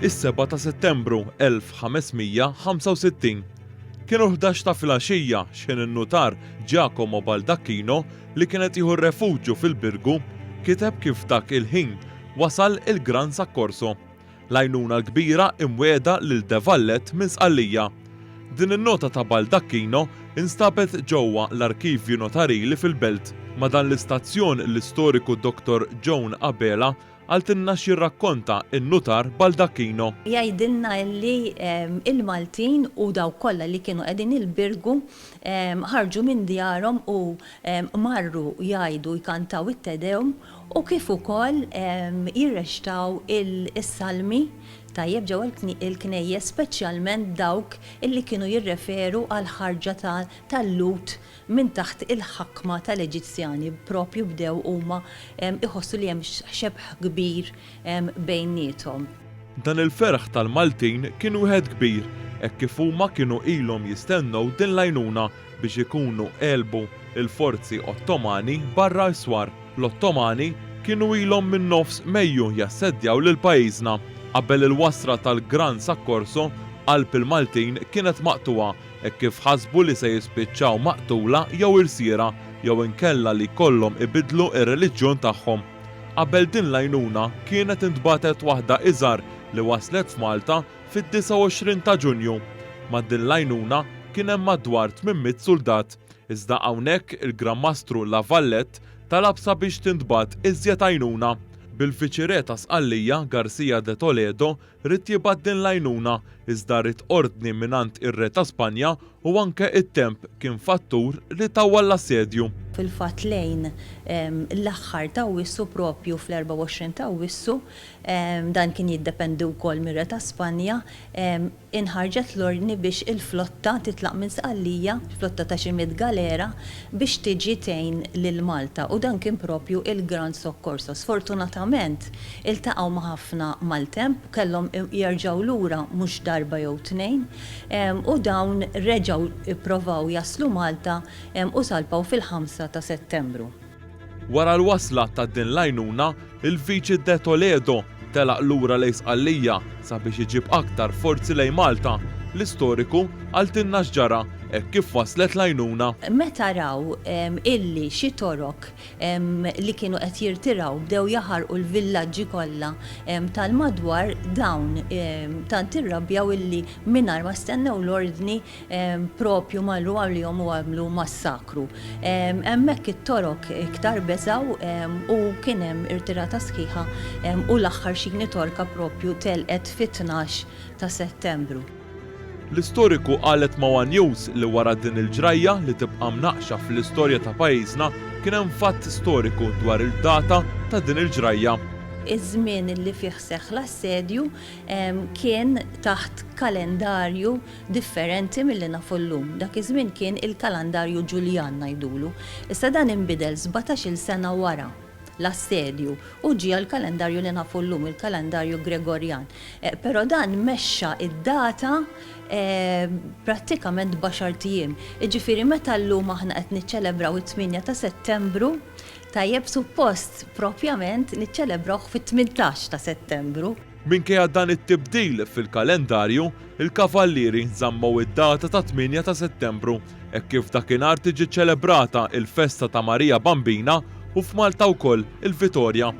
is-7 ta' Settembru 1565. Kienu 11 ta' filgħaxija x'kien in-nutar Giacomo Baldacchino li kienet jieħu refuġġju fil-Birgu kiteb kif dak il-ħin wasal il-Gran Soccorso. L-għajnuna l-kbira imwiegħda lil De Vallet minn Sqallija. Din in-nota ta' Baldacchino instabet ġewwa l-arkivju notarili fil-Belt. Ma dan l-istazzjon l-istoriku Dr. Joan Abela għaltinna xirrakkonta in-nutar Baldacchino. Jgħidilna li il-Maltin u daw kollha li kienu qegħdin il-Birgu ħarġu minn djarhom u marru jgħidu jkantaw it-Tedeum u kif ukoll jirrextaw is-salmi tajjeb ġew il-knejjes speċjalment dawk illi kienu jirreferu għal ħarġa tal-lut minn taħt il-ħakma tal-Eġizzjani propju bdew huma iħossu li hemm xebħ kbir bejniethom. Dan il-ferħ tal-Maltin kien wieħed kbir, hekk kif huma kienu ilhom jistennew din l-għajnuna biex ikunu qelbu il-forzi Ottomani barra s-swar. L-Ottomani kienu ilhom minn nofs Mejju jassedjaw lil pajjiżna. Qabel il-wasra tal-Gran Soccorso, qalb il-Maltin kienet maqtuwa hekk kif ħasbu li se jispiċċaw maqtula jew irsiera jew inkella li jkollhom ibidlu ir-reliġjon tagħhom. Qabel din l-għajnuna kienet intbatet waħda iżgħar li waslet f'Malta fid-29 ta' Ġunju. Ma' din l-għajnuna kien hemm madwar 800 soldat. Iżda hawnhekk il-Gran Mastru La Vallet talab sabiex tintbagħat iżjed għajnuna. Bil-fiċiere ta' Sqallija Garcia de Toledo rid jibgħat din l-għajnuna iżda rid ordni mingħand ir-Re ta' Spanja u anke it-temp kien fattur li tawwa l-assedju. Fil-fatt lejn l-aħħar ta' Awwissu propju fl-24 ta' Awwissu dan kien jiddependi wkoll mir-Re ta' Spanja inħarġet l-ordni biex il-flotta titlaq minn Sqallija, flotta ta' xi galera biex tiġi tgħin lil Malta u dan kien propju il-Gran Soccorso. Sfortunatament iltaqgħu ma' ħafna maltemp kellhom jerġgħu lura mhux darba jew tnejn u dawn reġgħu ippruvaw jaslu Malta u salpaw fil-5 ta' Settembru. Wara l-wasla ta' din l-għajnuna, il-Viċi de Toledo telaq lura lejn Sqallija sabiex iġib aktar forzi lejn Malta. L-istoriku għaltinna x'ġara hekk kif waslet l-għajnuna. Meta raw illi xi torok li kienu qed jirtiraw bdew jaħarqu l-villaġġi kollha tal-madwar dawn tant irrabjaw illi mingħajr ma stennew l-ordni propju marru għalihom u għamlu massakru. Hemmhekk it-torok iktar beżaw u kien hemm irtirata sħiħa u l-aħħar xigni torka propju telqet fit-12 ta' Settembru. L-istoriku qalet ma' One News li wara din il-ġrajja li tibqa' mnaqxa fl-istorja ta' pajjiżna kien hemm fatt storiku dwar il-data ta' din il-ġrajja. Iż-żmien li fih seħħ l-assedju kien taħt kalendarju differenti milli nafu llum. Dak iż-żmien kien il-kalendarju Ġuljan ngħidulu. Issa dan inbidel 17-il sena wara l-assedju u ġie l-kalendarju li nafu llum, il-kalendarju Gregorjan. Però dan mexxa id-data prattikament b'10 ijiem. Jiġifieri meta llum aħna qed niċċelebraw it-8 ta' Settembru, tajjeb suppost propjament niċċelebrawh fit-18 ta' Settembru. Minkejja dan it-tibdil fil-kalendarju, il-kavallieri żammew id-data ta' 8 ta' Settembru hekk kif dakinhar tiġi ċċelebrata il-festa ta' Marija Bambina u f'Malta wkoll il-Vitorja.